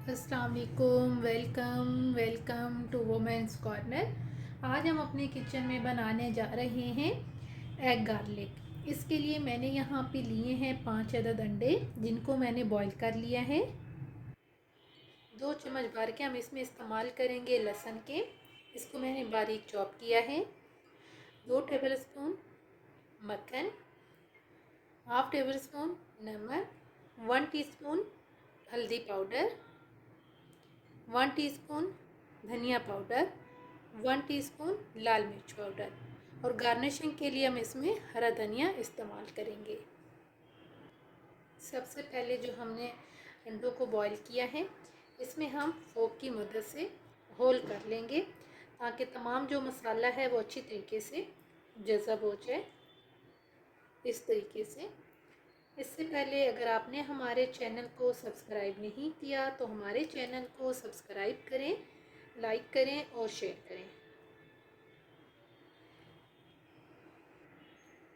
अस्सलाम वालेकुम। Welcome to women's corner. आज हम अपने किचन में बनाने जा रहे हैं एग गार्लिक। इसके लिए मैंने यहाँ पे लिए हैं 5 अदद अंडे, जिनको मैंने बॉईल कर लिया है। 2 चम्मच भर के हम इसमें इस्तेमाल करेंगे लहसुन के। इसको मैंने बारीक चॉप किया है। 2 टेबल स्पून मक्खन, हाफ टेबल स्पून नमक, 1 टीस्पून हल्दी पाउडर, 1 टीस्पून धनिया पाउडर, 1 टीस्पून लाल मिर्च पाउडर, और गार्निशिंग के लिए हम इसमें हरा धनिया इस्तेमाल करेंगे। सबसे पहले जो हमने अंडों को बॉईल किया है, इसमें हम फोक की मदद से होल कर लेंगे, ताकि तमाम जो मसाला है वो अच्छी तरीके से जज़ब हो जाए। इस तरीके से। इससे पहले अगर आपने हमारे चैनल को सब्सक्राइब नहीं किया तो हमारे चैनल को सब्सक्राइब करें, लाइक करें और शेयर करें।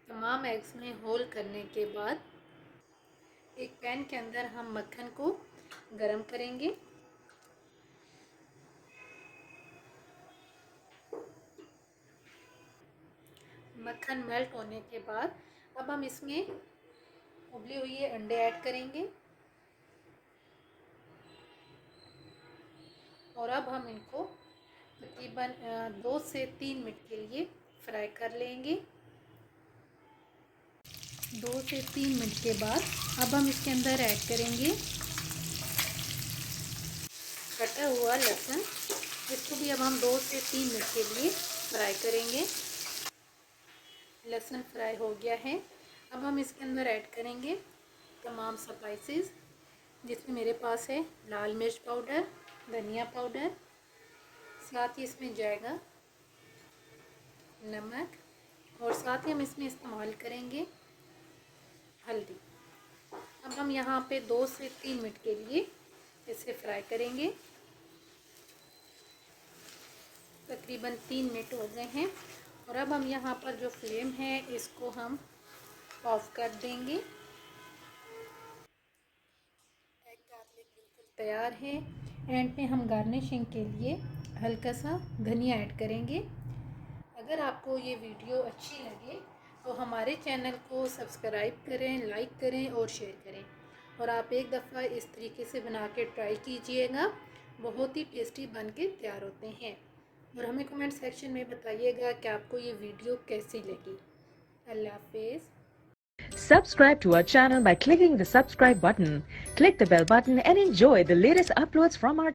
तमाम एग्स में होल करने के बाद एक पैन के अंदर हम मक्खन को गरम करेंगे। मक्खन मेल्ट होने के बाद अब हम इसमें उबले हुए अंडे ऐड करेंगे, और अब हम इनको तकरीबन 2 से 3 मिनट के लिए फ्राई कर लेंगे। 2 से 3 मिनट के बाद अब हम इसके अंदर ऐड करेंगे कटा हुआ लहसुन। इसको भी अब हम 2 से 3 मिनट के लिए फ्राई करेंगे। लहसुन फ्राई हो गया है। अब हम इसके अंदर ऐड करेंगे तमाम स्पाइसेस, जिसमें मेरे पास है लाल मिर्च पाउडर, धनिया पाउडर, साथ ही इसमें जाएगा नमक, और साथ ही हम इसमें इस्तेमाल करेंगे हल्दी। अब हम यहाँ पे 2 से 3 मिनट के लिए इसे फ्राई करेंगे। तकरीबन 3 मिनट हो गए हैं, और अब हम यहाँ पर जो फ्लेम है इसको हम ऑफ कर देंगे। एग गार्लिक बिल्कुल तैयार है। एंड में हम गार्निशिंग के लिए हल्का सा धनिया ऐड करेंगे। अगर आपको ये वीडियो अच्छी लगे तो हमारे चैनल को सब्सक्राइब करें, लाइक करें और शेयर करें। और आप एक दफ़ा इस तरीके से बना के ट्राई कीजिएगा, बहुत ही टेस्टी बन के तैयार होते हैं। और हमें कमेंट सेक्शन में बताइएगा कि आपको ये वीडियो कैसी लगी। अल्लाह हाफिज़। Subscribe to our channel by clicking the subscribe button. Click the bell button and enjoy the latest uploads from our